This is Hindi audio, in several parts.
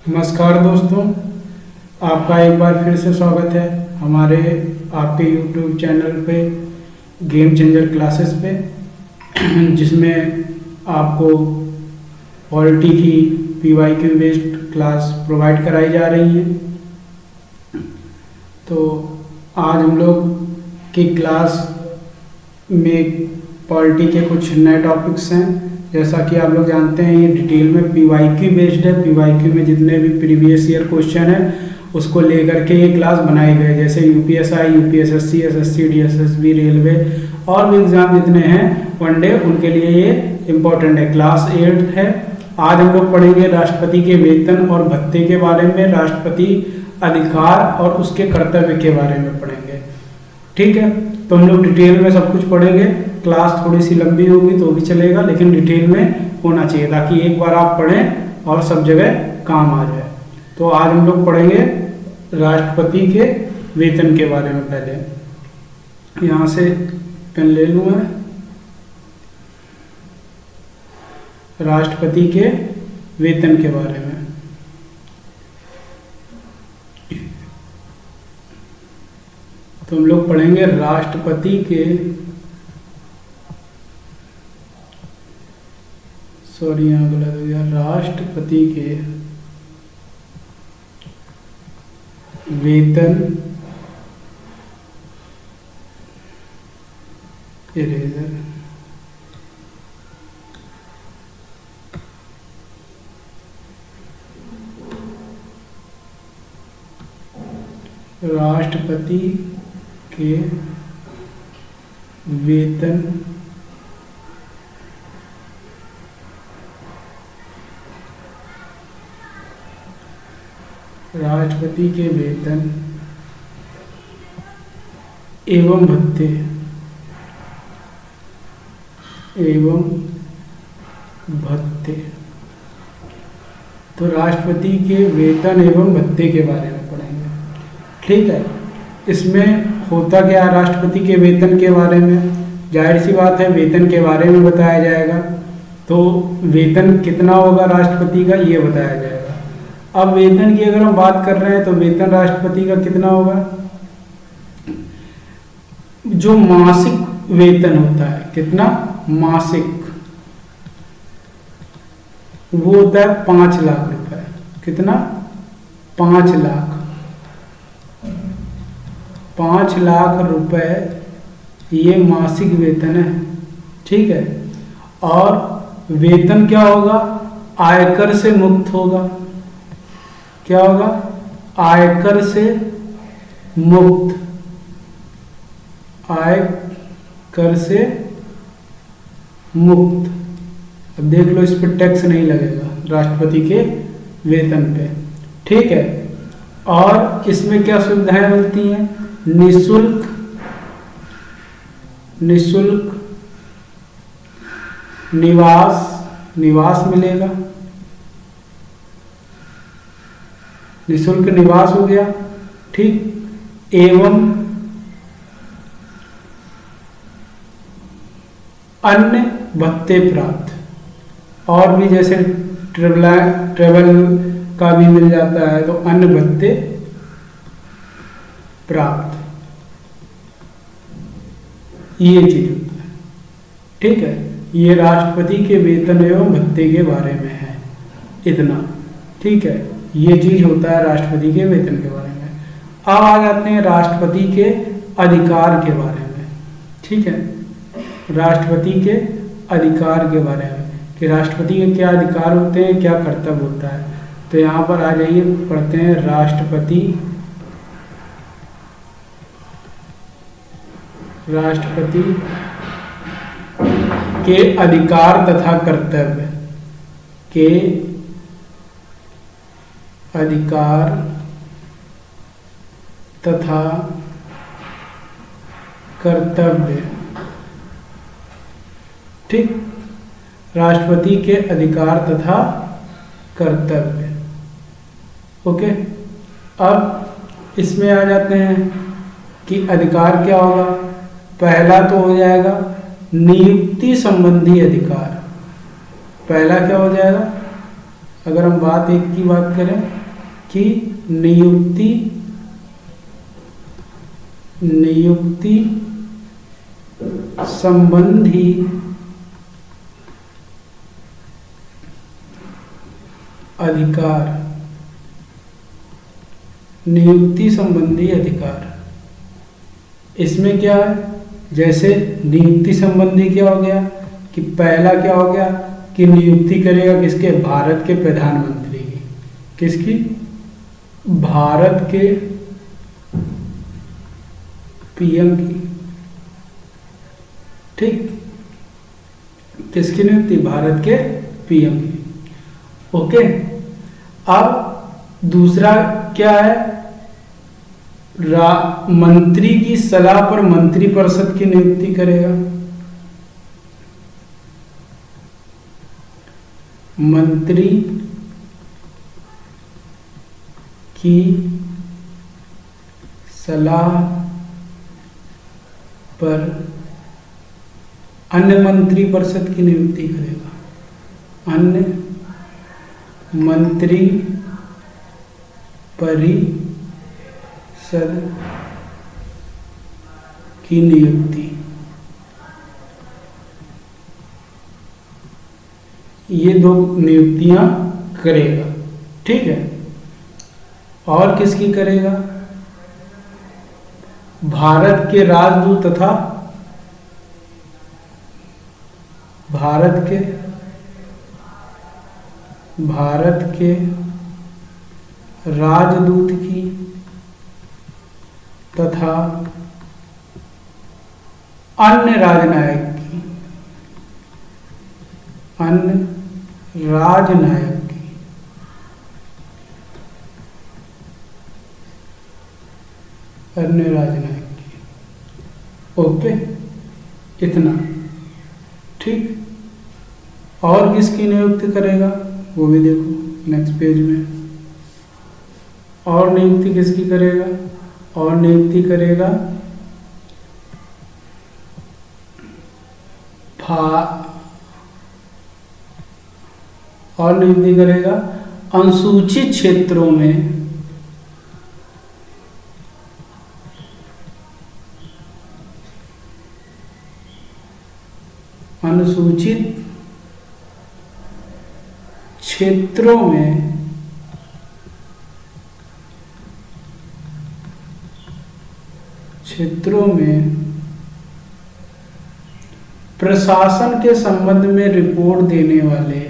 नमस्कार दोस्तों, आपका एक बार फिर से स्वागत है हमारे आपके YouTube चैनल पे गेम चेंजर क्लासेस पे, जिसमें आपको पॉलिटी की PYQ बेस्ड क्लास प्रोवाइड कराई जा रही है। तो आज हम लोग की क्लास में पॉलिटी के कुछ नए टॉपिक्स हैं। जैसा कि आप लोग जानते हैं, ये डिटेल में PYQ बेस्ड है। PYQ में जितने भी प्रीवियस ईयर क्वेश्चन है उसको लेकर के ये क्लास बनाई गई है। जैसे UPSI, UPSSC, SSC, DSSB, railway और भी एग्ज़ाम जितने हैं वनडे, उनके लिए ये इम्पोर्टेंट है। क्लास 8 है। आज हम लोग पढ़ेंगे राष्ट्रपति के वेतन और भत्ते के बारे में, राष्ट्रपति अधिकार और उसके कर्तव्य के बारे में पढ़ेंगे। ठीक है, तो हम लोग डिटेल में सब कुछ पढ़ेंगे। क्लास थोड़ी सी लंबी होगी तो भी चलेगा, लेकिन डिटेल में होना चाहिए ताकि एक बार आप पढ़ें और सब जगह काम आ जाए। तो आज हम लोग पढ़ेंगे राष्ट्रपति के वेतन के बारे में। पहले यहाँ से पेन ले लूँ मैं। राष्ट्रपति के वेतन के बारे में तो हम लोग पढ़ेंगे राष्ट्रपति के यहाँ गलत हो गया। राष्ट्रपति के वेतन, इरेजर, राष्ट्रपति के वेतन राष्ट्रपति के वेतन एवं भत्ते तो राष्ट्रपति के वेतन एवं भत्ते के बारे में पढ़ेंगे। ठीक है, इसमें होता क्या है? राष्ट्रपति के वेतन के बारे में जाहिर सी बात है वेतन के बारे में बताया जाएगा। तो वेतन कितना होगा राष्ट्रपति का, ये बताया जाएगा। अब वेतन की अगर हम बात कर रहे हैं तो वेतन राष्ट्रपति का कितना होगा? जो मासिक वेतन होता है, कितना मासिक, वो होता है 5 लाख रुपए। कितना? 5 लाख। 5 लाख रुपए ये मासिक वेतन है। ठीक है, और वेतन क्या होगा? आयकर से मुक्त होगा। क्या होगा? आयकर से मुक्त। आयकर से मुक्त। अब देख लो, इस पर टैक्स नहीं लगेगा राष्ट्रपति के वेतन पे। ठीक है, और इसमें क्या सुविधाएं मिलती हैं? निशुल्क निवास मिलेगा। निशुल्क निवास हो गया। ठीक, एवं अन्य भत्ते प्राप्त। और भी जैसे ट्रेवल का भी मिल जाता है, तो अन्य भत्ते प्राप्त, ये चीज होता है। ठीक है, ये राष्ट्रपति के वेतन एवं भत्ते के बारे में है इतना। ठीक है, ये चीज होता है राष्ट्रपति के वेतन के बारे में। अब आ जाते हैं राष्ट्रपति के अधिकार के बारे में। ठीक है, राष्ट्रपति के अधिकार के बारे में कि राष्ट्रपति के क्या अधिकार होते हैं, क्या कर्तव्य होता है। तो यहाँ पर आ जाइए, पढ़ते हैं राष्ट्रपति के अधिकार तथा कर्तव्य के अधिकार तथा कर्तव्य। ठीक, राष्ट्रपति के अधिकार तथा कर्तव्य। ओके, अब इसमें आ जाते हैं कि अधिकार क्या होगा। पहला तो हो जाएगा नियुक्ति संबंधी अधिकार। पहला क्या हो जाएगा? अगर हम बात एक की बात करें कि नियुक्ति संबंधी अधिकार, नियुक्ति संबंधी अधिकार, इसमें क्या है, जैसे नियुक्ति संबंधी क्या हो गया कि पहला क्या हो गया कि नियुक्ति करेगा किसके, भारत के प्रधानमंत्री की, किसकी, भारत के पीएम की, ठीक, किसकी नियुक्ति, भारत के पीएम की। ओके, अब दूसरा क्या है, मंत्री की सलाह पर मंत्रिपरिषद की नियुक्ति करेगा, मंत्री की सलाह पर अन्य मंत्रिपरिषद की नियुक्ति करेगा, अन्य मंत्री परिषद की नियुक्ति, ये दो नियुक्तियां करेगा, ठीक है। और किसकी करेगा, भारत के राजदूत तथा भारत के राजदूत की तथा अन्य राजनायक की, अन्य राजनायक की, अन्य राजनायक की। ओके, इतना ठीक। और किसकी नियुक्ति करेगा वो भी देखो नेक्स्ट पेज में। और नियुक्ति किसकी करेगा, और नियुक्ति करेगा और नियुक्ति करेगा अनुसूचित क्षेत्रों में, अनुसूचित क्षेत्रों में प्रशासन के संबंध में रिपोर्ट देने वाले,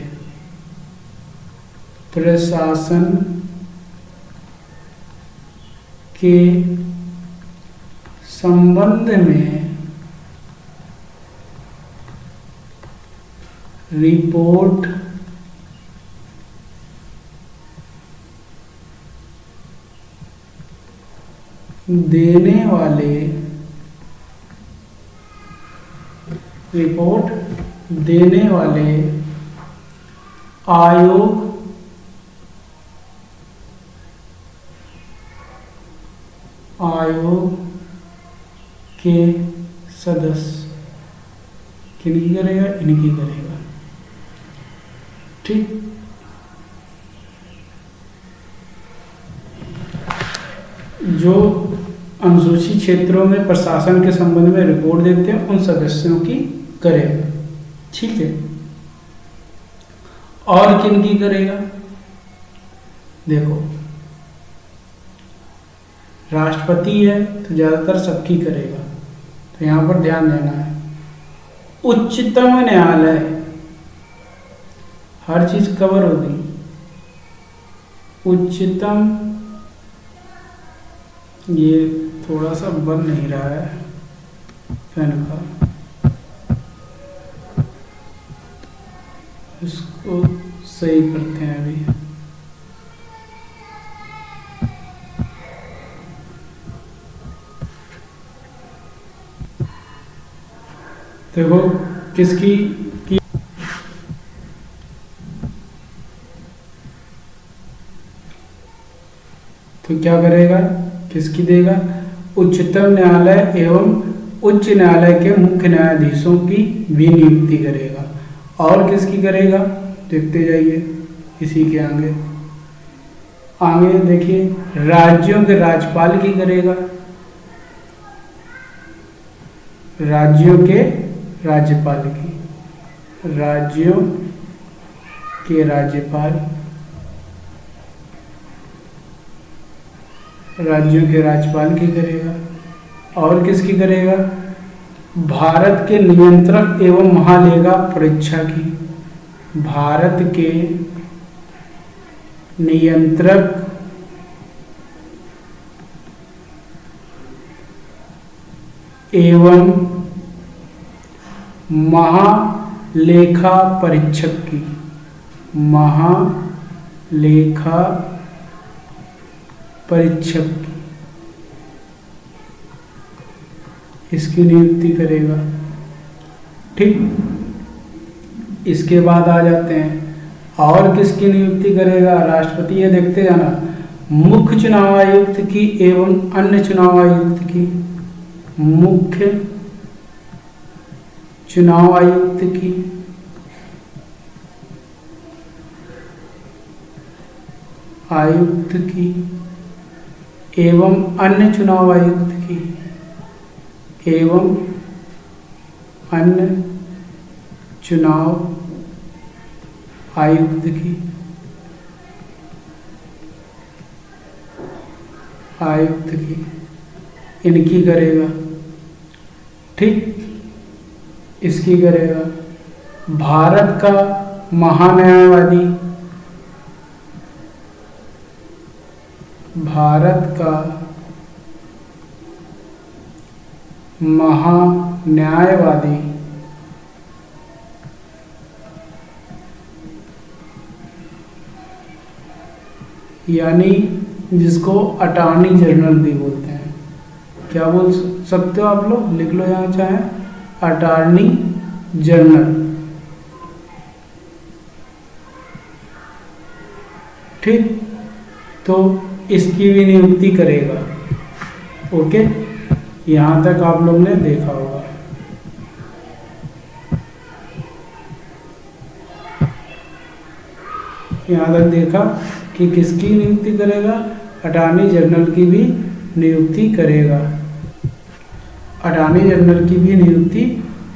प्रशासन के संबंध में रिपोर्ट देने वाले, रिपोर्ट देने वाले आयोग के सदस्य किनकी करेगा, इनकी करेगा, ठीक। जो अनुसूचित क्षेत्रों में प्रशासन के संबंध में रिपोर्ट देते हैं उन सदस्यों की करेगा, ठीक है। और किनकी करेगा, देखो राष्ट्रपति है तो ज्यादातर सबकी करेगा, तो यहां पर ध्यान देना है। उच्चतम न्यायालय, हर चीज कवर हो गई। उच्चतम, ये थोड़ा सा बन नहीं रहा है पेन का, इसको सही करते हैं अभी। देखो किसकी की, तो क्या करेगा, किसकी देगा, उच्चतम न्यायालय एवं उच्च न्यायालय के मुख्य न्यायाधीशों की भी नियुक्ति करेगा। और किसकी करेगा, देखते जाइए, इसी के आगे आगे देखिए, राज्यों के राज्यपाल की करेगा, राज्यों के राज्यपाल की, राज्यों के राज्यपाल, राज्यों के राज्यपाल की करेगा। और किसकी करेगा? भारत के नियंत्रक एवं महालेखा परीक्षा की, भारत के नियंत्रक एवं महालेखा परीक्षक की, महालेखा परीक्षक की, इसकी नियुक्ति करेगा। ठीक, इसके बाद आ जाते हैं और किसकी नियुक्ति करेगा? राष्ट्रपति। ये देखते जाना, मुख्य चुनाव आयुक्त की एवं अन्य चुनाव आयुक्त की, मुख्य चुनाव आयुक्त की, आयुक्त की एवं अन्य चुनाव आयुक्त की, एवं अन्य चुनाव आयुक्त की, आयुक्त की, इनकी करेगा। ठीक, इसकी करेगा। भारत का महान्यायवादी, भारत का महान्यायवादी, यानी जिसको अटॉर्नी जनरल भी बोलते हैं। क्या बोल सकते हो आप लोग? लिख लो यहाँ चाहे, अटॉर्नी जनरल। ठीक, तो इसकी भी नियुक्ति करेगा। ओके, यहाँ तक आप लोग ने देखा होगा। यहाँ तक देखा कि किसकी नियुक्ति करेगा? अटॉर्नी जनरल की भी नियुक्ति करेगा, अटॉर्नी जनरल की भी नियुक्ति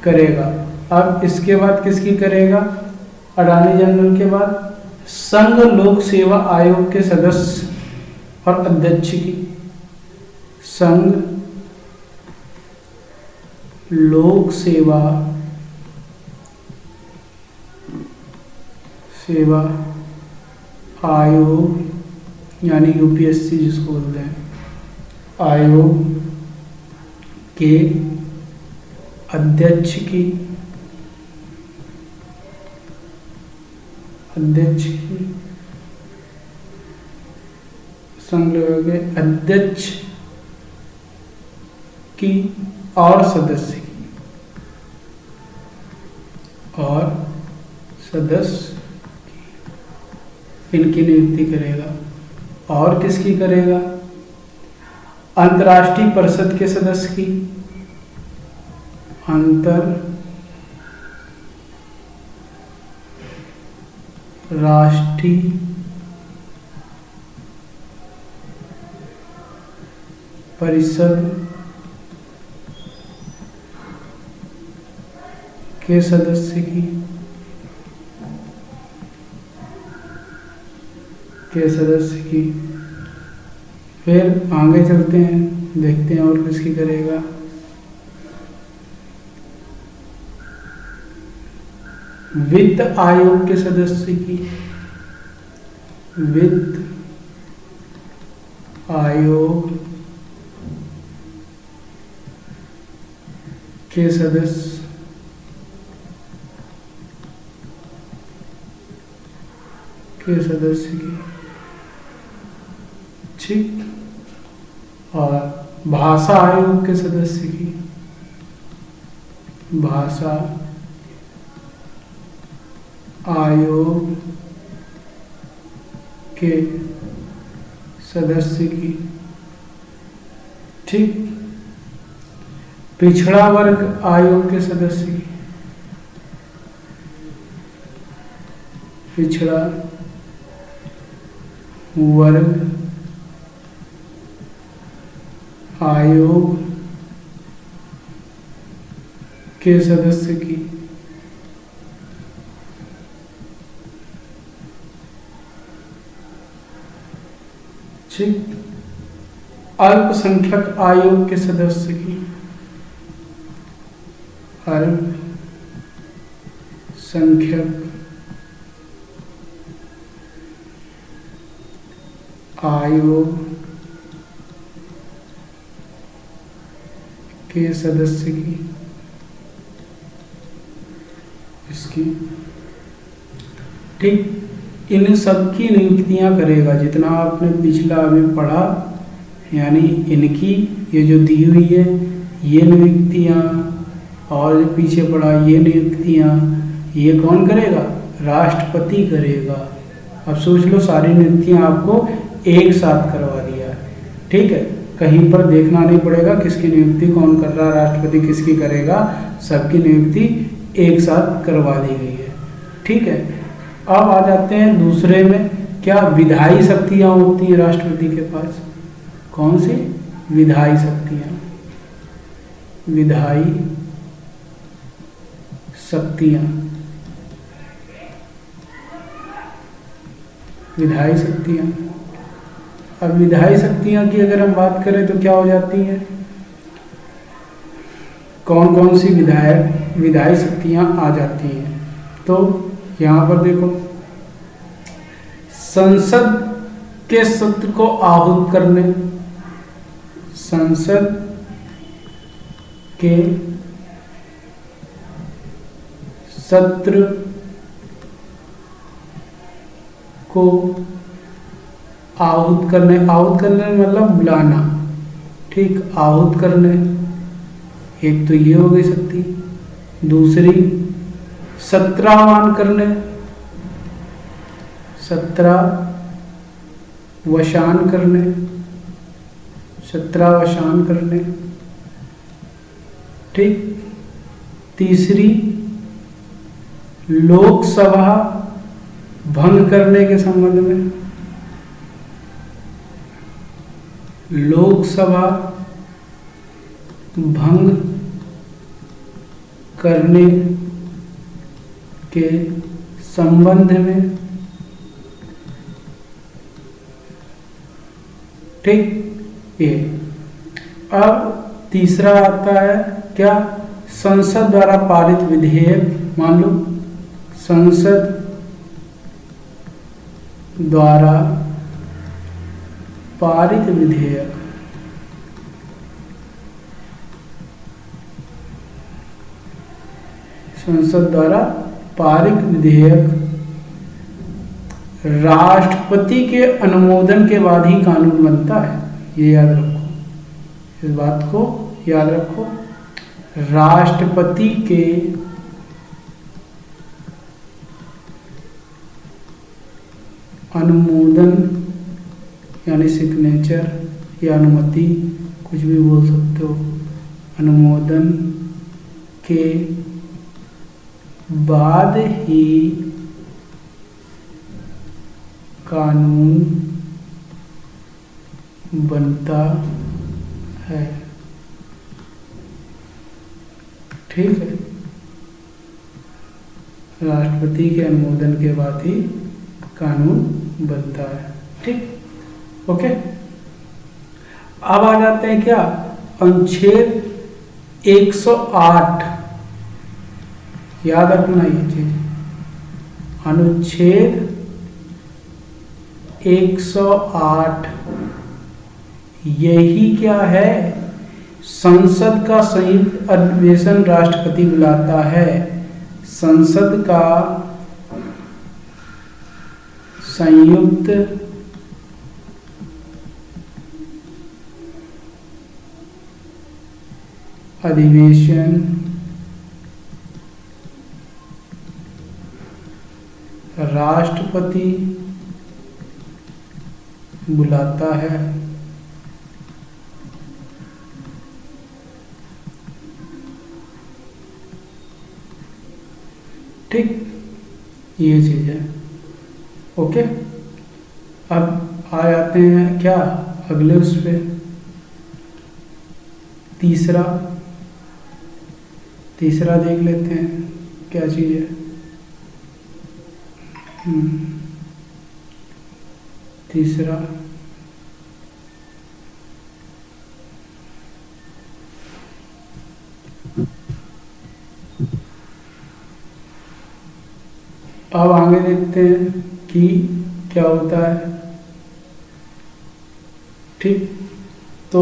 करेगा। अब इसके बाद किसकी करेगा? अटॉर्नी जनरल के बाद संघ लोक सेवा आयोग के सदस्य और अध्यक्ष की, संघ लोक सेवा आयोग यानी यूपीएससी जिसको बोलते हैं, आयोग के अध्यक्ष की, अध्यक्ष की, संघ के अध्यक्ष की और सदस्य की, और सदस्य की, इनकी नियुक्ति करेगा। और किसकी करेगा? अंतर्राष्ट्रीय परिषद के सदस्य की, अंतर्राष्ट्रीय परिषद के सदस्य की, फिर आगे चलते हैं, देखते हैं और किसकी करेगा। वित्त आयोग के सदस्य की, वित्त आयोग के सदस्य की, ठीक। और भाषा आयोग के सदस्य की, भाषा आयोग के सदस्य की, ठीक। पिछड़ा वर्ग आयोग के सदस्य की, पिछड़ा वर्ग आयोग के सदस्य की ठीक, अल्पसंख्यक आयोग के सदस्य की, अल्पसंख्यक आयोग के सदस्य की, इसकी ठीक, इन सब की नियुक्तियां करेगा। जितना आपने पिछला अभी पढ़ा, यानी इनकी ये जो दी हुई है ये नियुक्तियां, और जो पीछे पढ़ा ये नियुक्तियां, ये कौन करेगा? राष्ट्रपति करेगा। अब सोच लो, सारी नियुक्तियां आपको एक साथ करवा दिया है। ठीक है, कहीं पर देखना नहीं पड़ेगा किसकी नियुक्ति कौन कर रहा है, राष्ट्रपति किसकी करेगा, सबकी नियुक्ति एक साथ करवा दी गई है। ठीक है, अब आ जाते हैं दूसरे में, क्या विधायी शक्तियां होती हैं राष्ट्रपति के पास? कौन सी? विधायी शक्तियां। विधायी शक्तियां, विधायी शक्तियां। अब विधायी शक्तियां की अगर हम बात करें तो क्या हो जाती हैं? कौन कौन सी विधायी शक्तियां आ जाती हैं? तो यहाँ पर देखो, संसद के सत्र को आहूत करने, संसद के सत्र को आहूत करने, आहूत करने मतलब बुलाना। ठीक, आहूत करने, एक तो ये हो गई शक्ति। दूसरी सत्राह्वान करने, सत्रावसान करने, सत्रावसान करने। ठीक, तीसरी लोकसभा भंग करने के संबंध में, लोकसभा भंग करने के संबंध में। ठीक, ये। अब तीसरा आता है क्या? संसद द्वारा पारित विधेयक। मान लो संसद द्वारा पारित विधेयक, संसद द्वारा पारित विधेयक राष्ट्रपति के अनुमोदन के बाद ही कानून बनता है। ये याद रखो, इस बात को याद रखो। राष्ट्रपति के अनुमोदन यानी सिग्नेचर या अनुमति, कुछ भी बोल सकते हो, अनुमोदन के बाद ही कानून बनता है। ठीक है, राष्ट्रपति के अनुमोदन के बाद ही कानून बनता है। ठीक, ओके। अब आ जाते हैं क्या? अनुच्छेद 108, याद रखना ये चीज। अनुच्छेद 108 यही क्या है? संसद का संयुक्त अधिवेशन राष्ट्रपति बुलाता है। संसद का संयुक्त अधिवेशन राष्ट्रपति बुलाता है। ठीक, ये चीज है। ओके, अब आ जाते हैं क्या अगले उस पे, तीसरा देख लेते हैं क्या चीज़ है। तीसरा अब आगे देखते हैं कि क्या होता है। ठीक, तो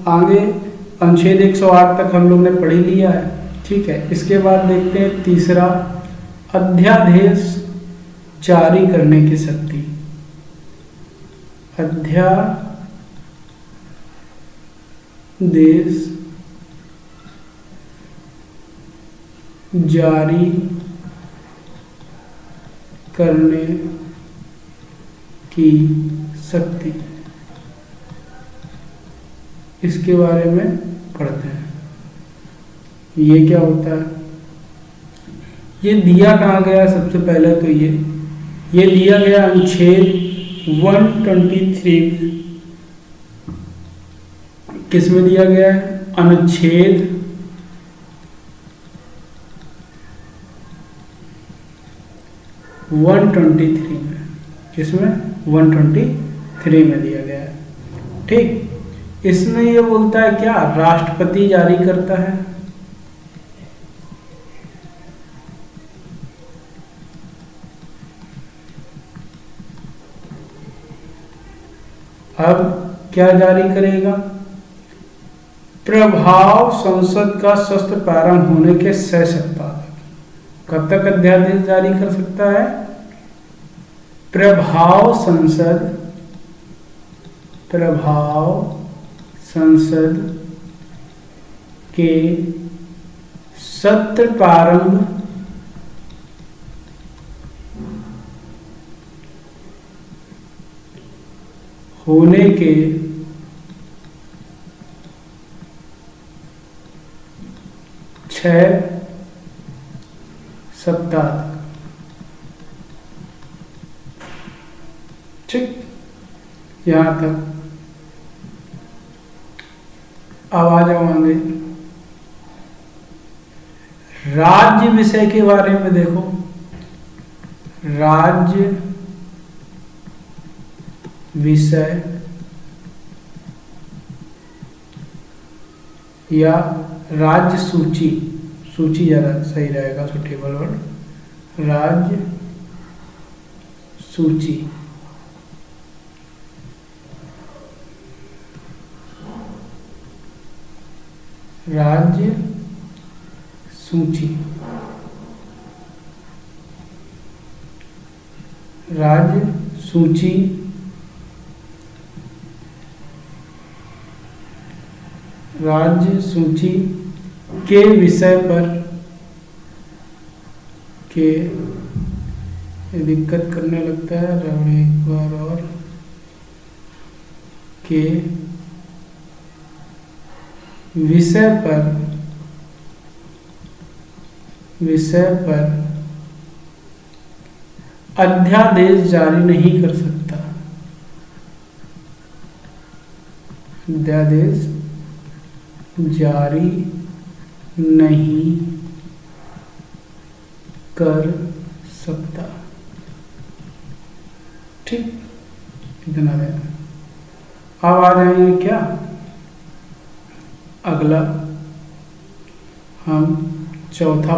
आगे अनुच्छेद 108 तक हम लोग ने पढ़ ही लिया है। ठीक है, इसके बाद देखते हैं तीसरा, अध्यादेश जारी करने की शक्ति। अध्यादेश जारी करने की शक्ति, इसके बारे में पढ़ते हैं। ये क्या होता है, ये दिया कहाँ गया है? सबसे पहले तो ये दिया गया अनुच्छेद 123 में। किस में दिया गया है? अनुच्छेद 123 में। किसमें? 123 में दिया गया है। ठीक, इसमें ये बोलता है क्या, राष्ट्रपति जारी करता है। अब क्या जारी करेगा? प्रभाव संसद का शस्त्र प्रारंभ होने के 6 सप्ताह तक। कब तक अध्यादेश जारी कर सकता है? प्रभाव संसद के सत्र प्रारंभ होने के 6 सप्ताह तक। ठीक, यहां तक। अब आ जाओ आगे, राज्य विषय के बारे में देखो। राज्य विषय या राज्य सूची ज़्यादा सही रहेगा, सुटेबल वर्ड। राज्य सूची, राज्य सूची, राज्य सूची राज्य सूची के विषय पर के दिक्कत करने लगता है, एक बार और, के विषय पर अध्यादेश जारी नहीं कर सकता। अध्यादेश जारी नहीं कर सकता। ठीक, इतना है। अब आ जाएंगे क्या, अगला हम चौथा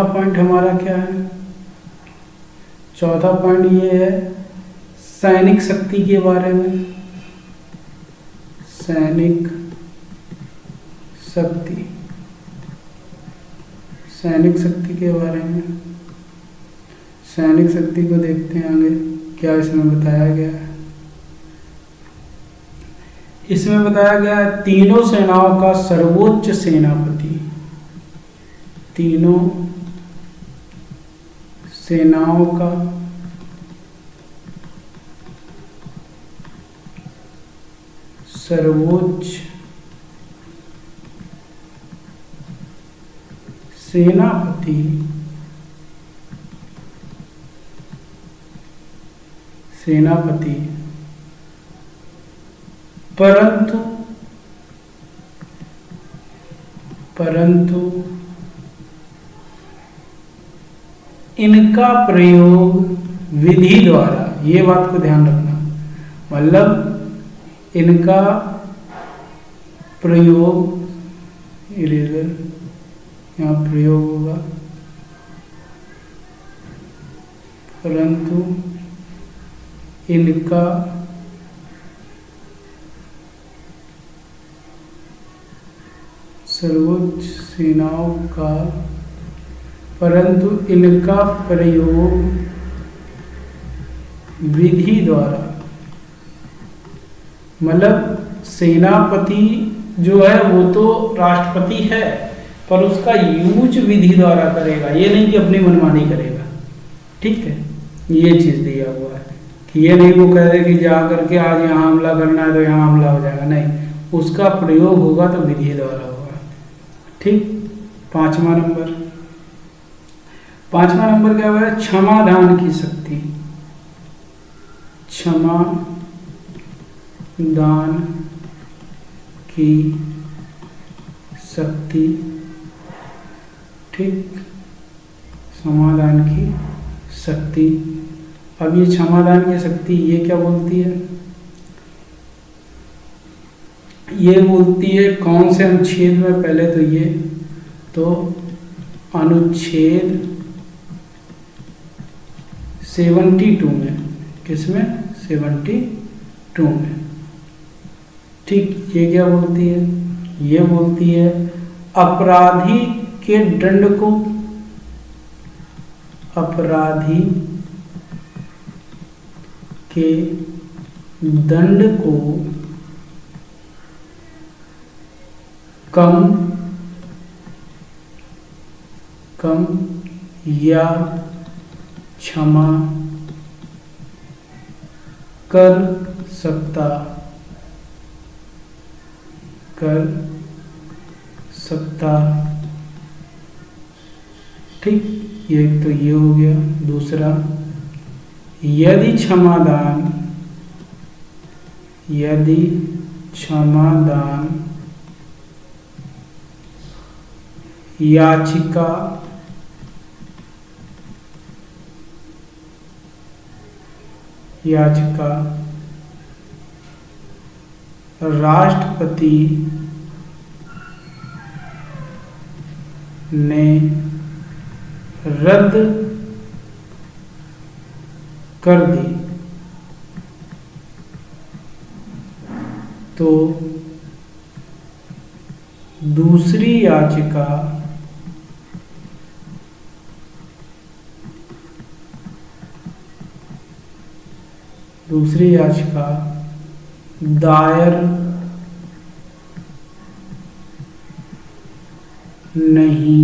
पॉइंट हमारा क्या है? चौथा पॉइंट ये है सैनिक शक्ति के बारे में। सैनिक शक्ति के बारे में, सैनिक शक्ति को देखते हैं आगे क्या इसमें बताया गया है। इसमें बताया गया है तीनों सेनाओं का सर्वोच्च सेनापति, तीनों सेनाओं का सर्वोच्च सेनापति सेनापति, परंतु इनका प्रयोग विधि द्वारा, ये बात को ध्यान रखना, मतलब इनका प्रयोग, इरेजर यहाँ प्रयोग होगा, परंतु इनका सर्वोच्च सेनाओं का, परंतु इनका प्रयोग विधि द्वारा, मतलब सेनापति जो है वो तो राष्ट्रपति है, पर उसका यूज विधि द्वारा करेगा, ये नहीं कि अपनी मनमानी करेगा। ठीक है, ये चीज दिया हुआ है कि ये नहीं वो कह रहे कि जा करके आज यहाँ हमला करना है तो यहाँ हमला हो जाएगा, नहीं, उसका प्रयोग होगा तो विधि द्वारा होगा। ठीक। पांचवा नंबर क्या हुआ है? क्षमादान की शक्ति, क्षमा दान की शक्ति। ठीक, समाधान की शक्ति। अब ये क्षमादान की शक्ति ये क्या बोलती है? ये बोलती है कौन से अनुच्छेद में? पहले तो ये तो अनुच्छेद 72 में। किसमें? 72 में। ठीक, ये क्या बोलती है? ये बोलती है अपराधी के दंड को, अपराधी के दंड को कम या क्षमा कर सकता ठीक, ये तो ये हो गया। दूसरा, यदि क्षमादान याचिका राष्ट्रपति ने रद्द कर दी तो दूसरी याचिका दायर नहीं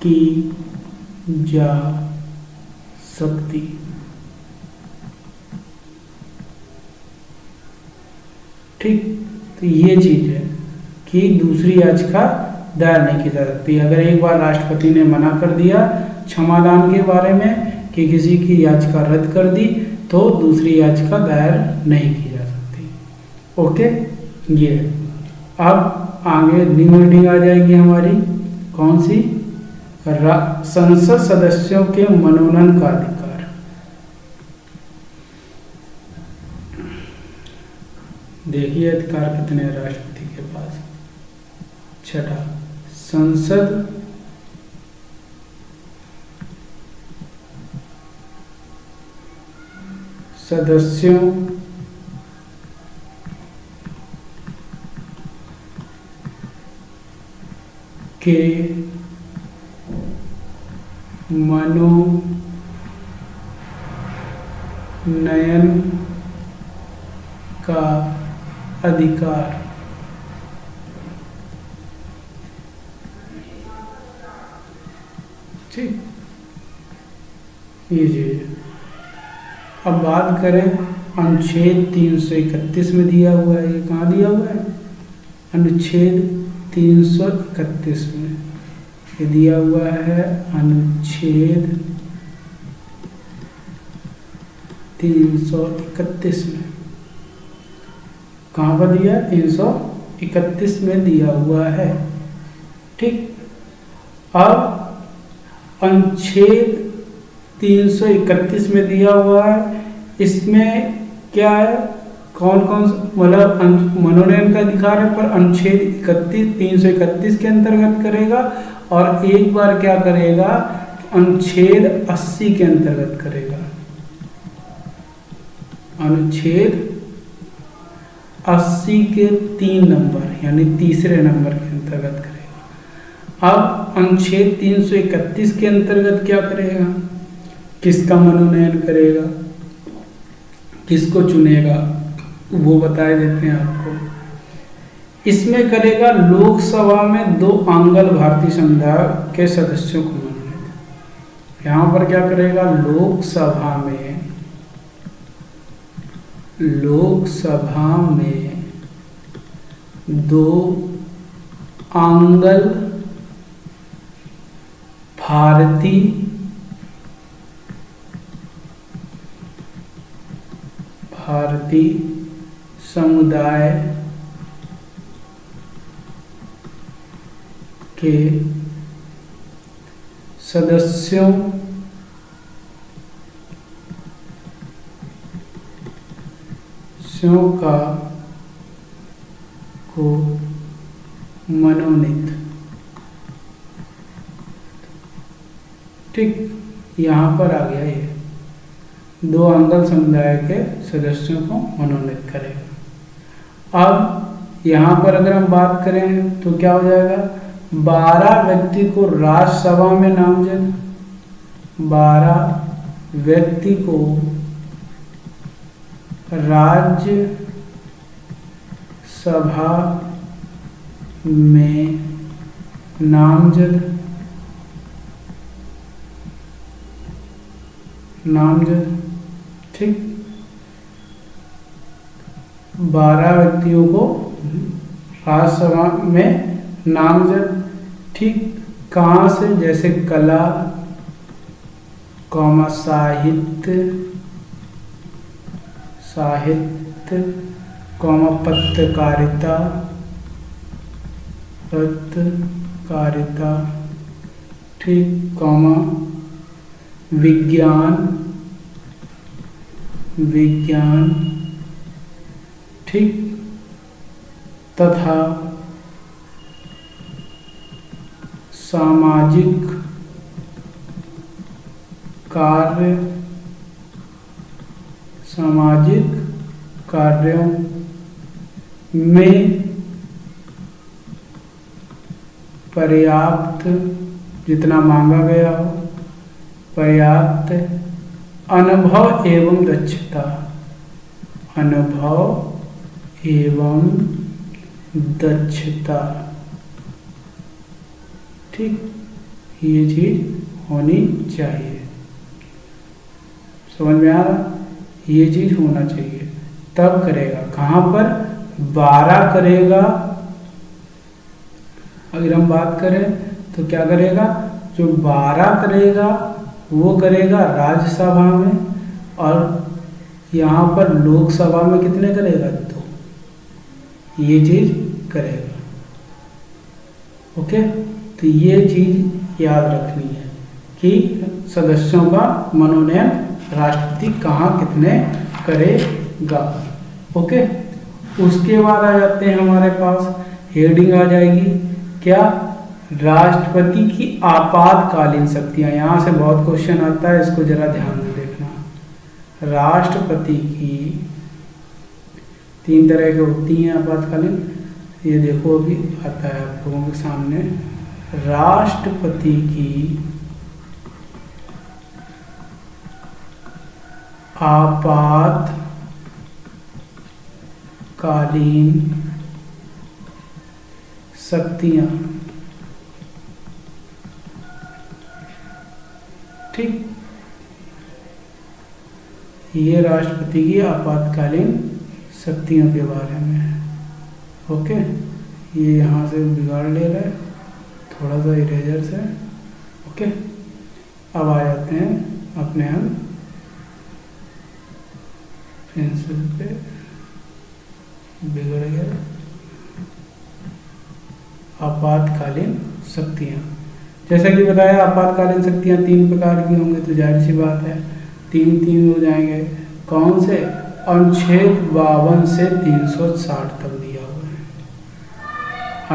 की जा सकती। ठीक, तो ये चीज है कि दूसरी याचिका दायर नहीं की जा सकती। अगर एक बार राष्ट्रपति ने मना कर दिया क्षमादान के बारे में कि किसी की याचिका रद्द कर दी, तो दूसरी याचिका दायर नहीं की जा सकती। ओके, ये अब आगे न्यू हेडिंग आ जाएगी हमारी, कौन सी? संसद सदस्यों के मनोनयन का अधिकार। देखिए अधिकार कितने हैं राष्ट्रपति के पास। छठा, संसद सदस्यों के मनोनयन का अधिकार। ठीक, ये चीज। अब बात करें अनुच्छेद 331 में दिया हुआ है। ये कहाँ दिया हुआ है? अनुच्छेद 331 में ये दिया हुआ है। अनुच्छेद 331 में। कहाँ पर दिया है? 331 में दिया हुआ है। ठीक, अब अनुच्छेद 331 में दिया हुआ है, इसमें क्या है, कौन कौन मतलब मनोनयन का अधिकार है, पर अनुच्छेद 331 के अंतर्गत करेगा, और एक बार क्या करेगा, अनुच्छेद 80 के अंतर्गत करेगा। अनुच्छेद 80 के 3 नंबर यानी तीसरे नंबर के अंतर्गत करेगा। अब अनुच्छेद 331 के अंतर्गत क्या करेगा, किसका मनोनयन करेगा, किसको चुनेगा, वो बता देते हैं आपको। इसमें करेगा लोकसभा में 2 आंग्ल भारतीय समुदाय के सदस्यों को मनोनीत। यहाँ पर क्या करेगा, लोकसभा में 2 आंग्ल भारतीय समुदाय के सदस्यों को मनोनीत। ठीक, यहाँ पर आ गया ये 2 आंग्ल समुदाय के सदस्यों को मनोनीत करेगा। अब यहाँ पर अगर हम बात करें तो क्या हो जाएगा, 12 व्यक्ति को राज्यसभा में नामजद, 12 व्यक्ति को राज्यसभा में नामजद, ठीक, 12 व्यक्तियों को राज्यसभा में नामजद। ठीक, कहाँ से, जैसे कला, साहित्य, पत्रकारिता, ठीक, विज्ञान, ठीक, तथा सामाजिक कार्यों में पर्याप्त, जितना मांगा गया हो, पर्याप्त अनुभव एवं दक्षता, ठीक, ये चीज होनी चाहिए। समझ में आ रहा, ये चीज होना चाहिए, तब करेगा। कहाँ पर, 12 करेगा। अगर हम बात करें तो क्या करेगा, जो 12 करेगा वो करेगा राज्यसभा में, और यहाँ पर लोकसभा में कितने करेगा, 2, ये चीज करेगा। ओके, तो ये चीज याद रखनी है कि सदस्यों का मनोनयन राष्ट्रपति कहाँ कितने करेगा। ओके, उसके बाद आ जाते हैं हमारे पास, हेडिंग आ जाएगी क्या, राष्ट्रपति की आपातकालीन शक्तियां। यहाँ से बहुत क्वेश्चन आता है, इसको जरा ध्यान से देखना। राष्ट्रपति की 3 तरह की होती हैं आपातकालीन, ये देखो अभी आता है आप लोगों के सामने। राष्ट्रपति की आपातकालीन शक्तियां, ठीक, ये राष्ट्रपति की आपातकालीन शक्तियों के बारे में है। ओके, ये यहाँ से बिगाड़ ले रहा है थोड़ा सा इरेजर से। ओके, अब आ जाते हैं अपने हम पेंसिल पे बिगड़ गया। आपातकालीन शक्तियाँ, जैसा कि बताया आपातकालीन शक्तियाँ 3 प्रकार की होंगी, तो जाहिर सी बात है 3 हो जाएंगे। कौन से? अनुच्छेद 52 से 360 तक दिया हुआ है।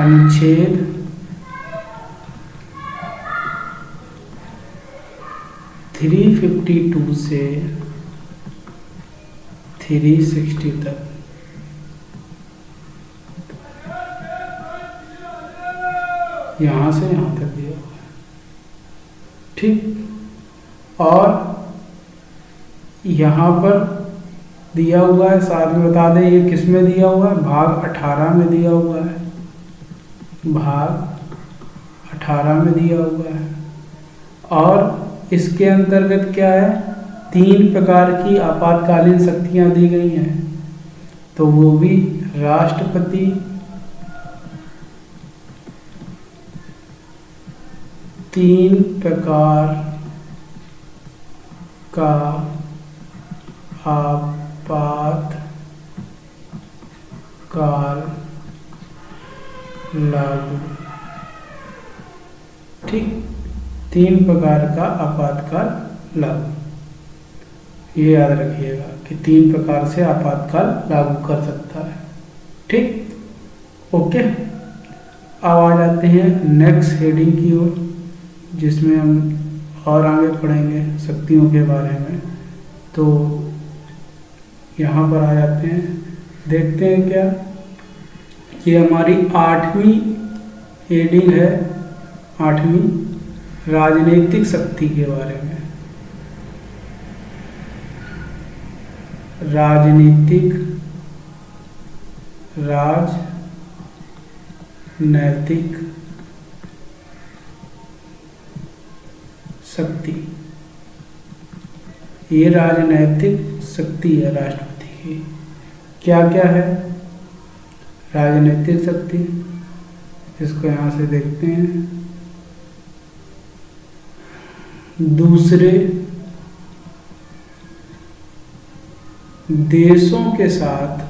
अनुच्छेद 352 से 360 तक यहाँ से यहाँ तक दिया हुआ है। ठीक, और यहाँ पर दिया हुआ है, साथ में बता दें ये किस में दिया हुआ है, भाग 18 में दिया हुआ है। भाग 18 में दिया हुआ है। और इसके अंतर्गत क्या है, 3 प्रकार की आपातकालीन शक्तियाँ दी गई हैं, तो वो भी राष्ट्रपति, तीन प्रकार का आपातकाल लागू। ठीक, 3 प्रकार का आपातकाल लागू, ये याद रखिएगा कि 3 प्रकार से आपातकाल लागू कर सकता है। ठीक, ओके। अब आ जाते हैं नेक्स्ट हेडिंग की ओर, जिसमें हम और आगे पढ़ेंगे शक्तियों के बारे में। तो यहाँ पर आ जाते हैं, देखते हैं क्या कि हमारी 8वीं हेडिंग है, 8वीं राजनीतिक शक्ति के बारे में। राजनीतिक, राजनैतिक शक्ति, ये राजनैतिक शक्ति है राष्ट्रपति की। क्या क्या है राजनीतिक शक्ति, इसको यहाँ से देखते हैं। दूसरे देशों के साथ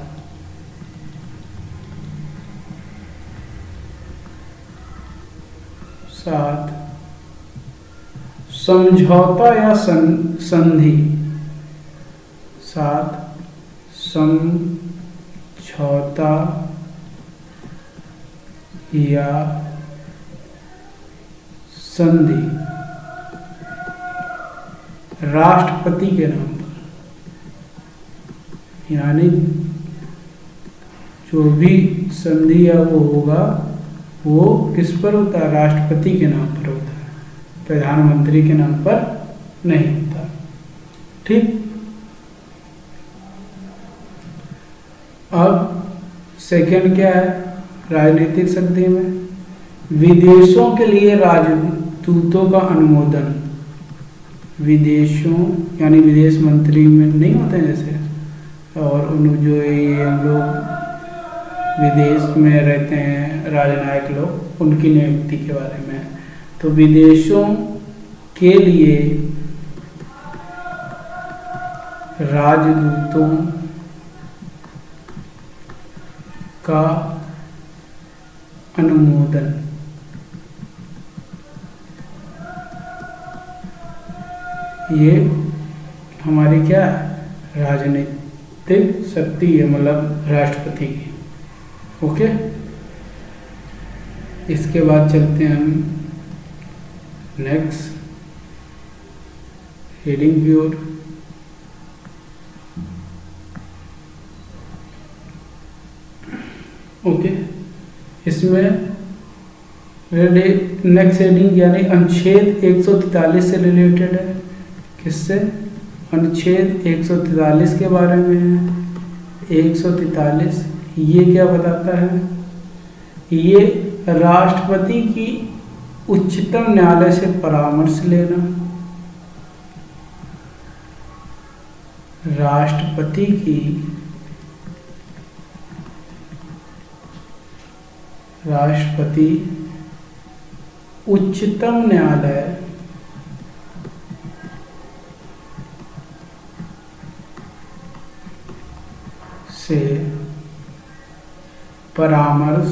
समझौता या संधि, समझौता या संधि राष्ट्रपति के नाम पर, यानी जो भी संधि या वो होगा वो किस पर होता है, राष्ट्रपति के नाम पर होता है, प्रधानमंत्री के नाम पर नहीं होता। ठीक, अब सेकंड क्या है राजनीतिक शक्ति में, विदेशों के लिए राजदूतों का अनुमोदन। विदेशों यानी विदेश मंत्री में नहीं होते हैं जैसे, और उन जो ये हम लोग विदेश में रहते हैं राजनयिक लोग, उनकी नियुक्ति के बारे में। तो विदेशों के लिए राजदूतों का अनुमोदन, ये हमारी क्या है राजनीतिक शक्ति है, मतलब राष्ट्रपति की। ओके, इसके बाद चलते हैं हम नेक्स्ट हेडिंग की ओर। ओके, इसमें नेक्स्ट हेडिंग यानी अनुच्छेद 143 से रिलेटेड है। किससे? अनुच्छेद 143 के बारे में है। 143 ये क्या बताता है, ये राष्ट्रपति की उच्चतम न्यायालय से परामर्श लेना, राष्ट्रपति की उच्चतम न्यायालय से परामर्श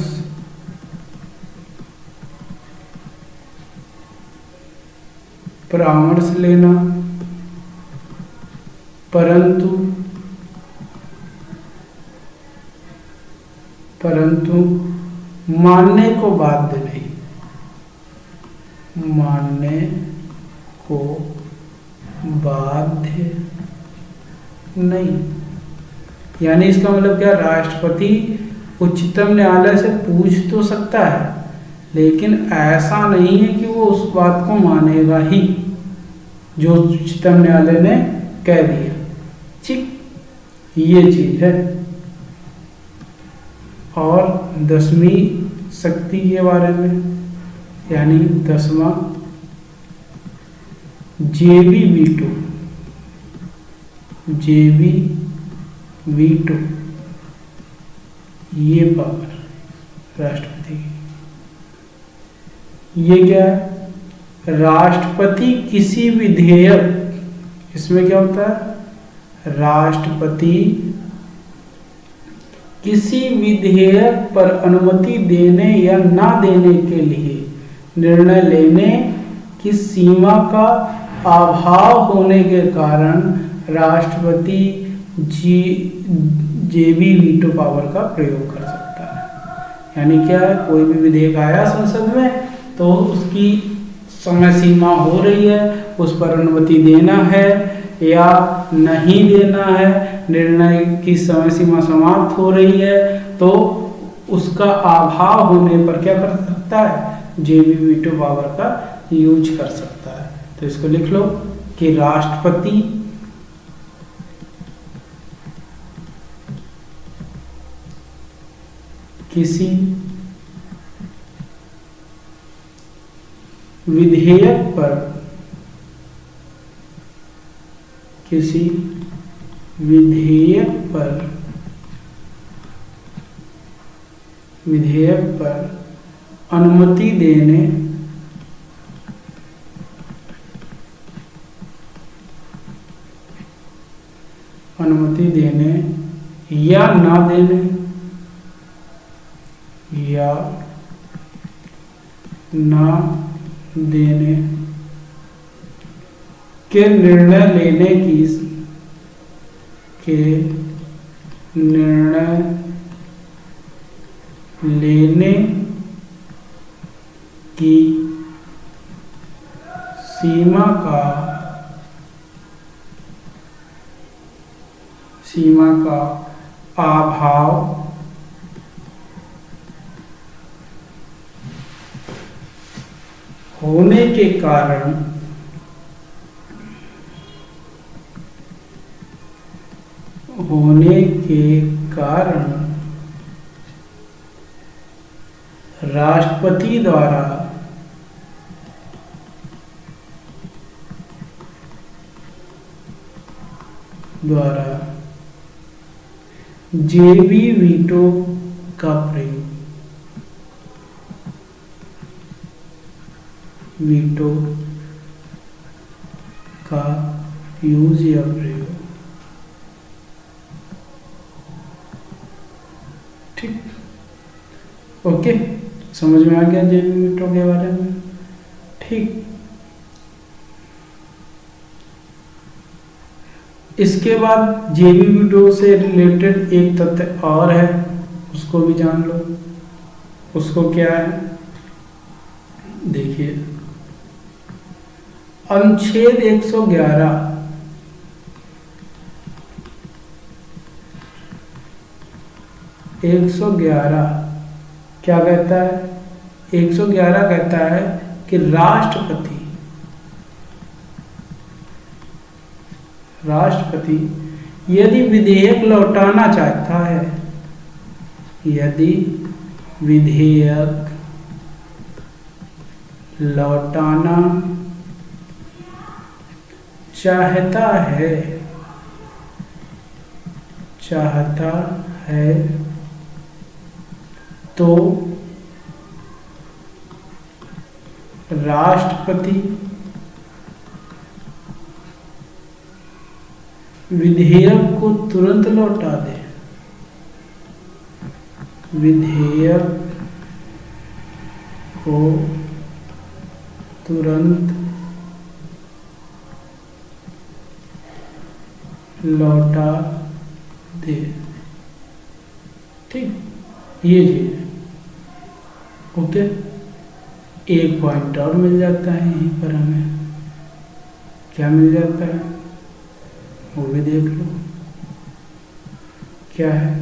लेना, परंतु मानने को बाध्य नहीं, मानने को बाध्य नहीं। यानी इसका मतलब क्या, राष्ट्रपति उच्चतम न्यायालय से पूछ तो सकता है, लेकिन ऐसा नहीं है कि वो उस बात को मानेगा ही जो उच्चतम न्यायालय ने कह दिया। ठीक, ये चीज है। और 10वीं शक्ति के बारे में, यानी 10वां जेबी वीटो, ये पावर राष्ट्रपति की। ये क्या है, राष्ट्रपति किसी विधेयक, इसमें क्या होता है, राष्ट्रपति किसी विधेयक पर अनुमति देने या ना देने के लिए निर्णय लेने की सीमा का अभाव होने के कारण राष्ट्रपति जेबी वीटो पावर का प्रयोग कर सकता है। यानी क्या है, कोई भी विधेयक आया संसद में तो उसकी समय सीमा हो रही है, उस पर अनुमति देना है या नहीं देना है, निर्णय की समय सीमा समाप्त हो रही है, तो उसका अभाव होने पर क्या कर सकता है, जेबी वीटो पावर का यूज कर सकता है। तो इसको लिख लो कि राष्ट्रपति किसी विधेयक पर अनुमति देने या ना देने के निर्णय लेने की सीमा का अभाव होने के कारण राष्ट्रपति द्वारा जेबी वीटो का प्रयोग, वीटो का यूज या प्रयोग। ठीक, ओके, समझ में आ गया जेबी वीटो के बारे में। ठीक, इसके बाद जेबी वीटो से रिलेटेड एक तथ्य और है, उसको भी जान लो। उसको क्या है, देखिए, अनुच्छेद 111 क्या कहता है, 111 कहता है कि राष्ट्रपति यदि विधेयक लौटाना चाहता है, यदि विधेयक लौटाना चाहता है तो राष्ट्रपति विधेयक को तुरंत लौटा दे। विधेयक को तुरंत लौटा दे। ठीक, ये चीज है। ओके, एक पॉइंट और मिल जाता है यहीं पर हमें। क्या मिल जाता है वो भी देख लो। क्या है?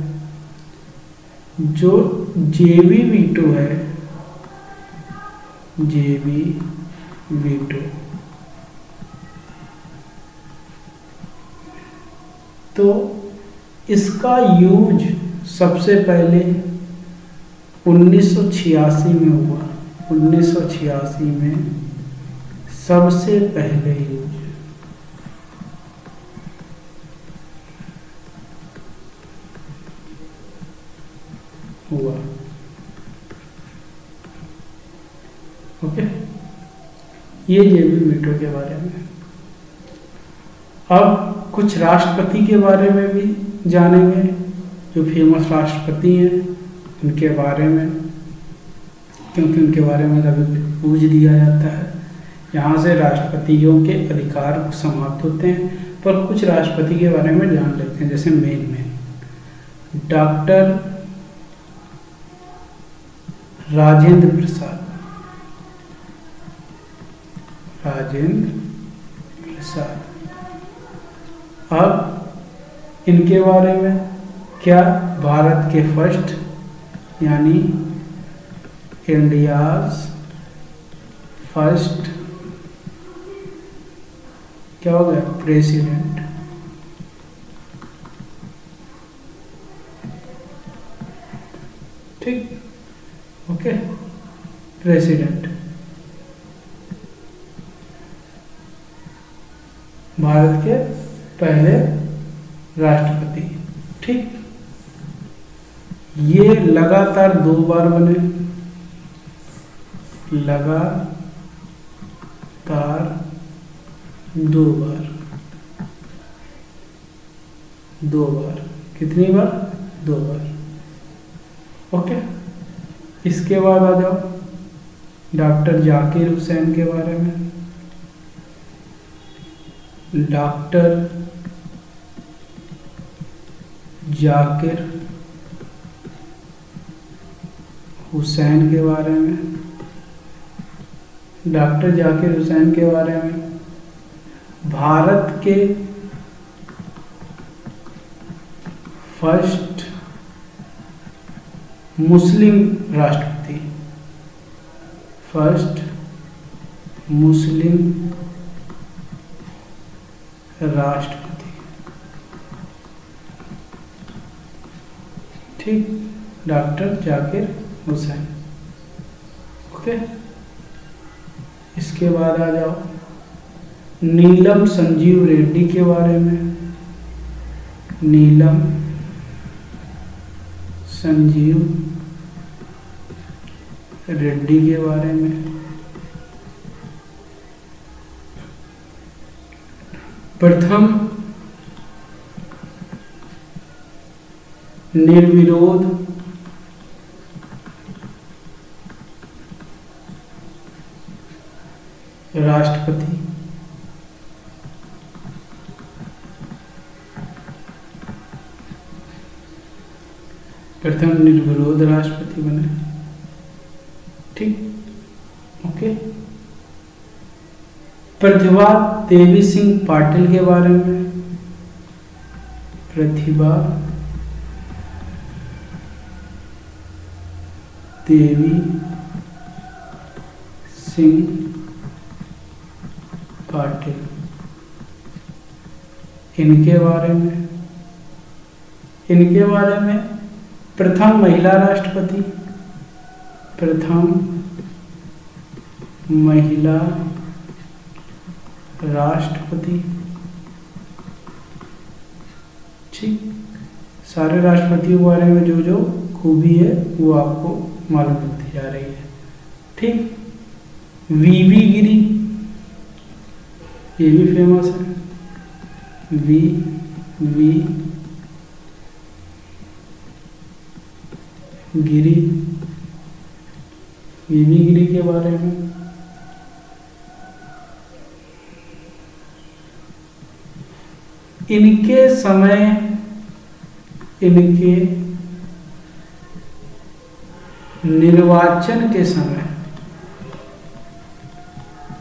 जो जेबी वीटो है, जेबी वीटो, तो इसका यूज सबसे पहले 1986 में हुआ। 1986 में सबसे पहले यूज हुआ। ओके, ये जेबी वीटो के बारे में। अब कुछ राष्ट्रपति के बारे में भी जानेंगे, जो फेमस राष्ट्रपति हैं उनके बारे में, क्योंकि उनके बारे में कभी कुछ पूछ दिया जाता है। यहाँ से राष्ट्रपतियों के अधिकार समाप्त होते हैं, पर कुछ राष्ट्रपति के बारे में जान लेते हैं। जैसे मेन डॉक्टर राजेंद्र प्रसाद। राजेंद्र प्रसाद। अब इनके बारे में क्या? भारत के फर्स्ट, यानी इंडियाज फर्स्ट, क्या हो गया? प्रेसिडेंट। ठीक, ओके, प्रेसिडेंट, भारत के पहले राष्ट्रपति। ठीक, ये लगातार 2 बार बने, लगातार 2 बार। 2 बार, कितनी बार? 2 बार। ओके, इसके बाद आ जाओ डॉक्टर जाकिर हुसैन के बारे में। डॉक्टर जाकिर हुसैन के बारे में। डॉक्टर जाकिर हुसैन के बारे में भारत के फर्स्ट मुस्लिम राष्ट्रपति। फर्स्ट मुस्लिम राष्ट्रपति। ठीक, डॉक्टर जाकिर हुसैन। ओके, इसके बाद आ जाओ नीलम संजीव रेड्डी के बारे में। नीलम संजीव रेड्डी के बारे में। प्रथम निर्विरोध राष्ट्रपति। प्रथम निर्विरोध राष्ट्रपति बने। ठीक, ओके। प्रतिभा देवी सिंह पाटिल के बारे में। प्रतिभा देवी सिंह पाटिल, इनके बारे में प्रथम महिला राष्ट्रपति। प्रथम महिला राष्ट्रपति। ठीक, सारे राष्ट्रपतियों के बारे में जो जो खूबी है वो आपको मालूम होती जा रही है। ठीक, वीवी गिरी, ये भी फेमस है। वी गिरी, वीवी गिरी के बारे में। इनके समय, इनके निर्वाचन के समय,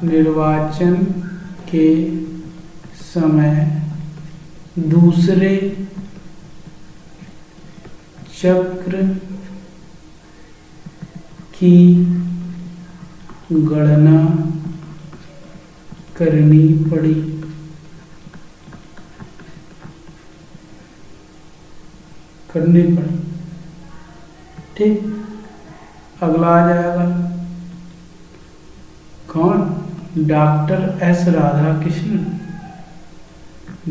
निर्वाचन के समय दूसरे चक्र की गणना करनी पड़ी। करनी पड़ी, ठीक। अगला आ जाएगा कौन? Doctor S Radhakrishnan.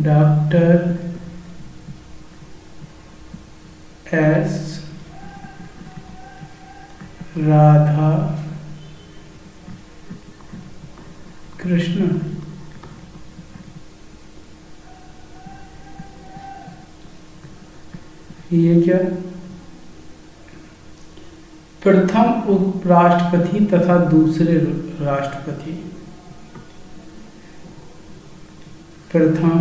Doctor S Radha Krishna. ये क्या? प्रथम उपराष्ट्रपति तथा दूसरे राष्ट्रपति। प्रथम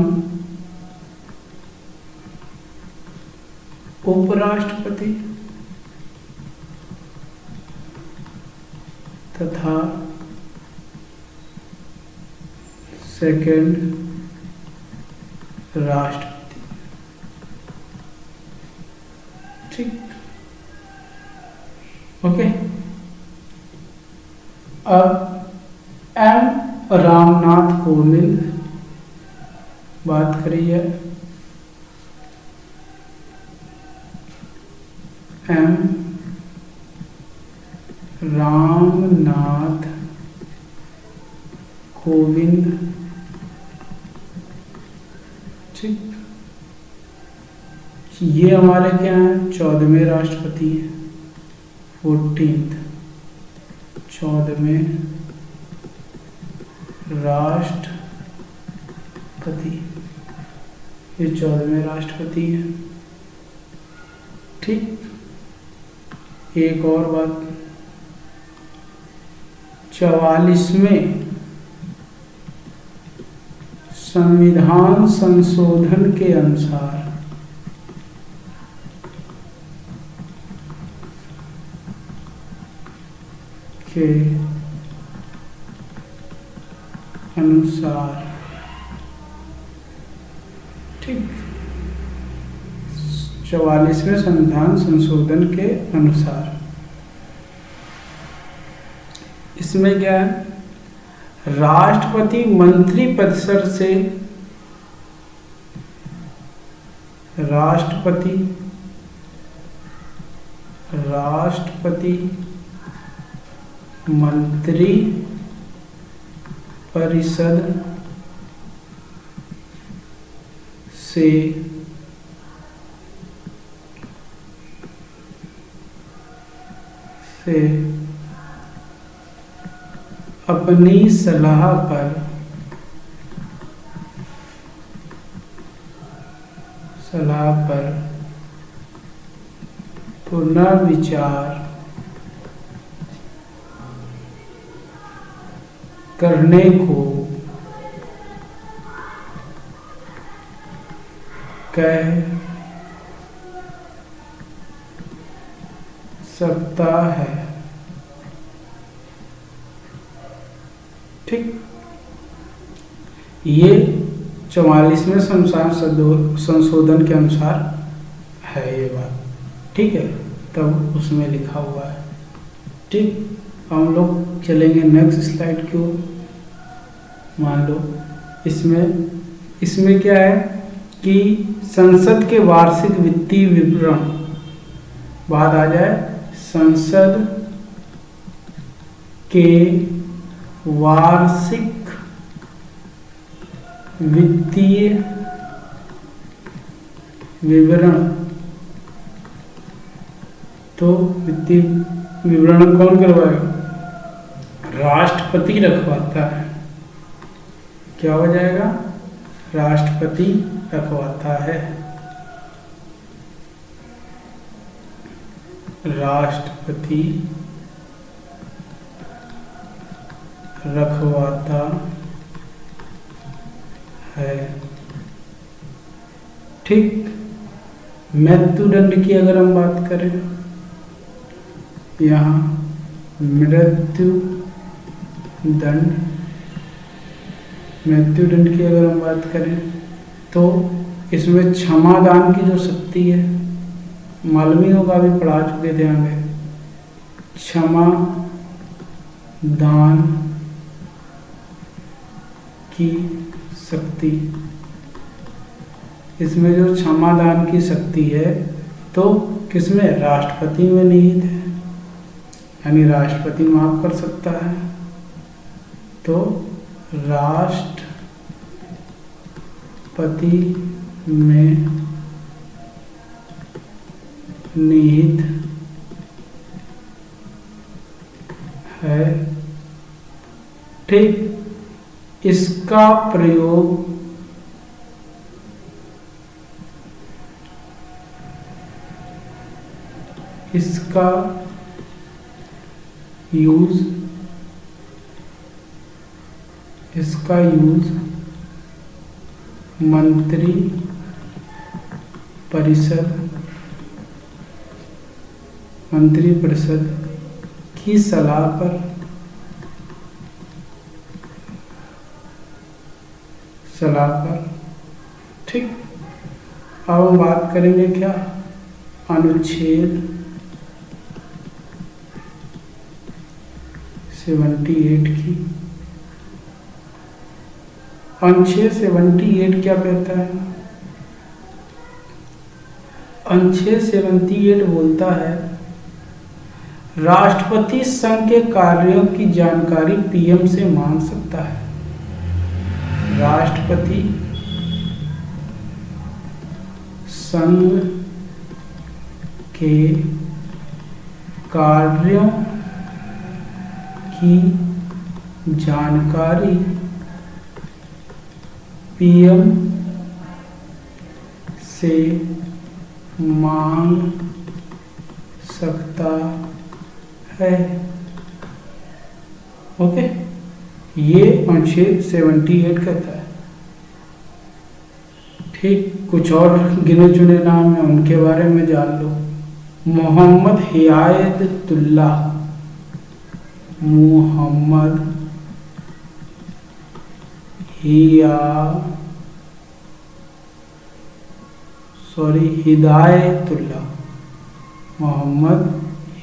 उपराष्ट्रपति तथा सेकंड राष्ट्रपति, ठीक। ओके। अब एम रामनाथ कोविंद बात करिए। एम रामनाथ कोविंद, ठीक। ये हमारे क्या हैं? 14वें राष्ट्रपति हैं। 14th, 14वें राष्ट्रपति, ये 14वें राष्ट्रपति हैं, ठीक। एक और बात, 44वें संविधान संशोधन के अनुसार, ठीक। 44वें संविधान संशोधन के अनुसार इसमें क्या है? राष्ट्रपति मंत्रिपरिषद से, राष्ट्रपति मंत्री परिषद से अपनी सलाह पर पुनर्विचार करने को कह सकता है, ठीक। ये 44वें संशोधन के अनुसार है ये बात, ठीक है। तब उसमें लिखा हुआ है, ठीक। हम लोग चलेंगे नेक्स्ट स्लाइड की ओर। मान लो इसमें क्या है कि संसद के वार्षिक वित्तीय विवरण, बात आ जाए संसद के वार्षिक वित्तीय विवरण, तो वित्तीय विवरण कौन करवाएगा? राष्ट्रपति रखवाता है। क्या हो जाएगा? राष्ट्रपति रखवाता है। राष्ट्रपति रखवाता है। ठीक। मृत्युदंड की अगर हम बात करें, यहाँ मृत्युदंड की अगर हम बात करें तो इसमें क्षमादान की जो शक्ति है, मालूम ही होगा, अभी पढ़ा चुके थे आगे, क्षमा दान की शक्ति। इसमें जो क्षमादान की शक्ति है तो किसमें? राष्ट्रपति में निहित है, यानी राष्ट्रपति माफ कर सकता है। तो राष्ट्रपति में निहित है। ठीक। इसका प्रयोग इसका यूज मंत्री परिषद की सलाह पर ठीक। अब हम बात करेंगे क्या? अनुच्छेद 78 की। अनुच्छेद 78 क्या कहता है? अनुच्छेद 78 बोलता है राष्ट्रपति संघ के कार्यों की जानकारी पीएम से मांग सकता है। राष्ट्रपति संघ के कार्यों की जानकारी पीएम से मांग सकता है। ओके, ये अनुच्छेद 78 कहता है। ठीक। कुछ और गिने चुने नाम है, उनके बारे में जान लो। मोहम्मद हिदायतुल्लाह, हिदायतुल्लाह, मोहम्मद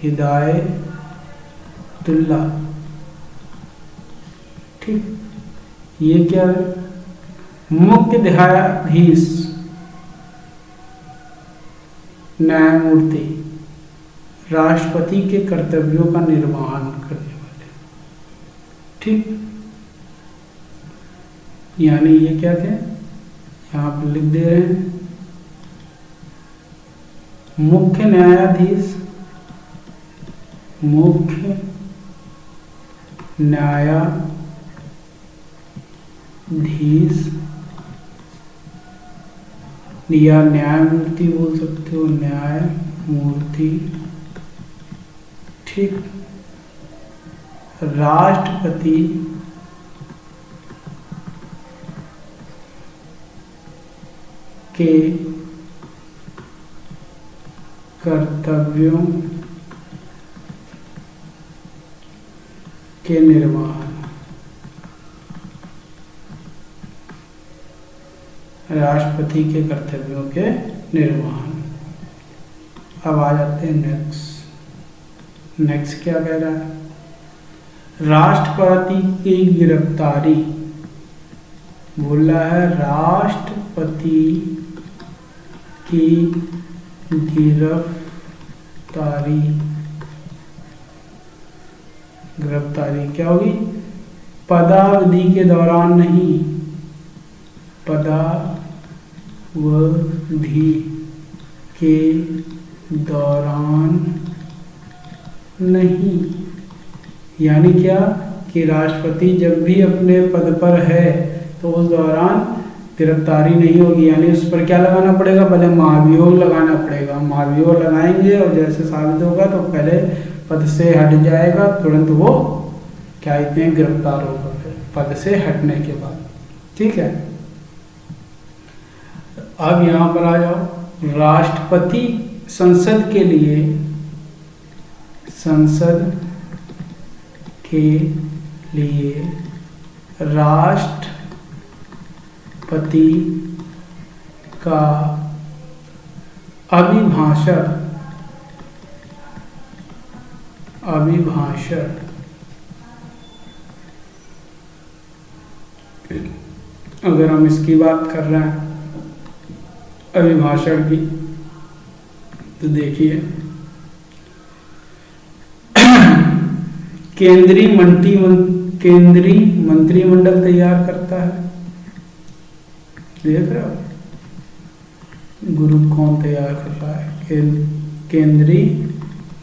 हिदायतुल्लाह। ठीक। ये क्या है? मुख्य न्यायाधीश, न्यायमूर्ति, राष्ट्रपति के कर्तव्यों का निर्वहन करने वाले। ठीक। यानी ये क्या थे? यहाँ पर लिख दे रहे हैं, मुख्य न्यायाधीश, मुख्य न्यायाधीश या न्यायमूर्ति बोल सकते हो, न्यायमूर्ति। ठीक। राष्ट्रपति के कर्तव्यों के निर्वहन, राष्ट्रपति के कर्तव्यों के निर्वहन। अब आ जाते हैं नेक्स्ट क्या कह रहा है? राष्ट्रपति की गिरफ्तारी, बोल रहा है राष्ट्रपति की गिरफ्तारी क्या होगी? पदावधि के दौरान नहीं, पदावधि के दौरान नहीं। यानी क्या कि राष्ट्रपति जब भी अपने पद पर है तो उस दौरान गिरफ्तारी नहीं होगी, यानी उस पर क्या लगाना पड़ेगा, पहले महाभियोग लगाना पड़ेगा। महाभियोग लगाएंगे और जैसे साबित होगा तो पहले पद से हट जाएगा, तुरंत वो क्या कहते हैं, गिरफ्तार होगा फिर पद से हटने के बाद। ठीक है, अब यहाँ पर आ जाओ, राष्ट्रपति संसद के लिए राष्ट्रपति का अभिभाषण अगर हम इसकी बात कर रहे हैं अभिभाषण की, तो देखिए केंद्रीय मंत्रिमंडल तैयार करता है। देख रहे हो ग्रुप कौन तैयार कर रहा है, केंद्रीय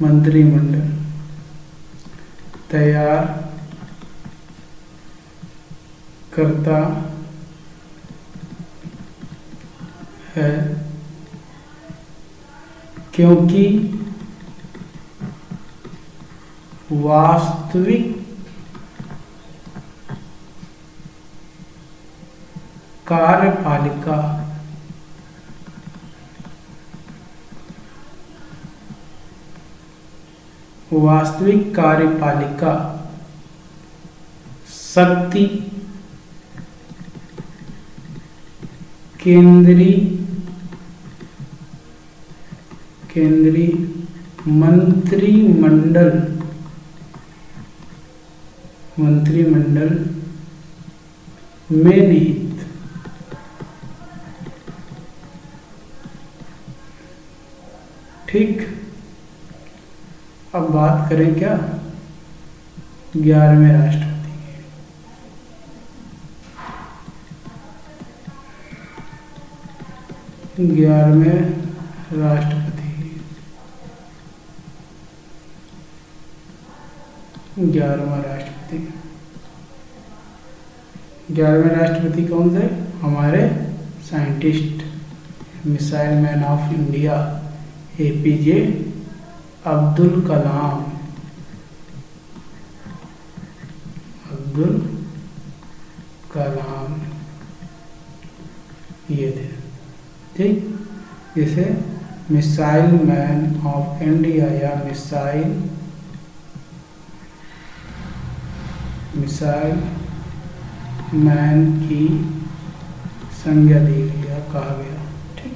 मंत्रिमंडल तैयार करता है, क्योंकि वास्तविक कार्यपालिका शक्ति केंद्रीय मंत्रिमंडल में निहित। ठीक, अब बात करें क्या 11वें राष्ट्रपति की। 11वें राष्ट्रपति 11वें राष्ट्रपति कौन थे, हमारे scientist, missile man of India APJ Abdul Kalam ये थे। ठीक, इसे मिसाइल मैन ऑफ इंडिया या मिसाइल मैन की संज्ञा दी गई या कहा गया। ठीक,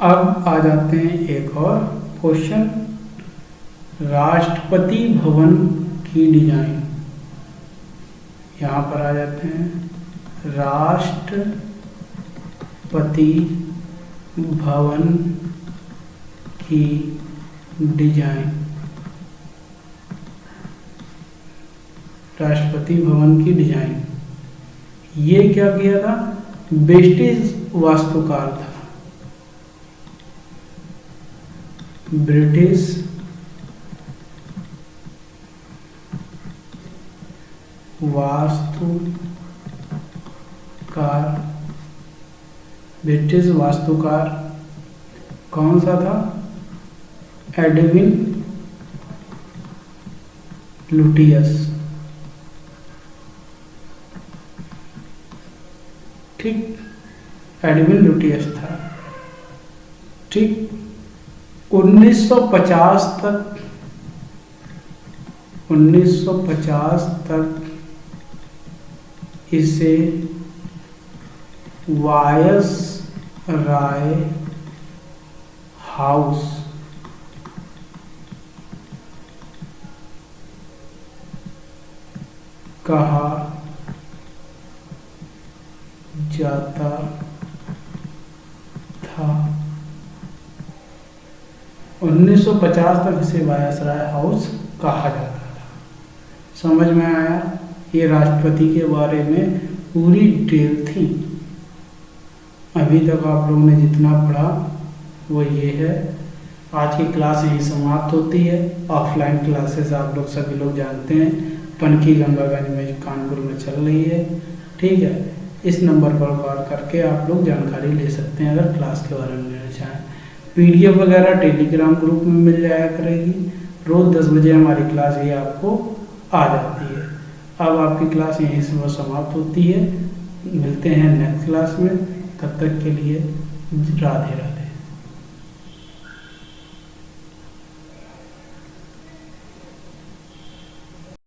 अब आ जाते हैं एक और क्वेश्चन, राष्ट्रपति भवन की डिजाइन। यहाँ पर आ जाते हैं राष्ट्रपति भवन की डिजाइन। राष्ट्रपति भवन की डिजाइन ये क्या किया था, ब्रिटिश वास्तुकार था, ब्रिटिश वास्तुकार कौन सा था, एडविन लुटियस। ठीक, एडविन लुटियस था। ठीक, 1950 तक इसे वायसराय हाउस कहा जाता था। 1950 तक इसे वायसराय हाउस कहा जाता था। समझ में आया, ये राष्ट्रपति के बारे में पूरी डिटेल थी। अभी तक आप लोगों ने जितना पढ़ा वो ये है। आज की क्लास यहीं समाप्त होती है। ऑफलाइन क्लासेस आप लोग सभी लोग जानते हैं पनकी गंगागंज में कानपुर में चल रही है। ठीक है, इस नंबर पर कॉल करके आप लोग जानकारी ले सकते हैं अगर क्लास के बारे में लेना चाहें। PDF वगैरह टेलीग्राम ग्रुप में मिल जाया करेगी। रोज़ 10 बजे हमारी क्लास ये आपको आ जाती है। अब आपकी क्लास यहीं से समाप्त होती है। मिलते हैं नेक्स्ट क्लास में, तब तक के लिए राधे राधे।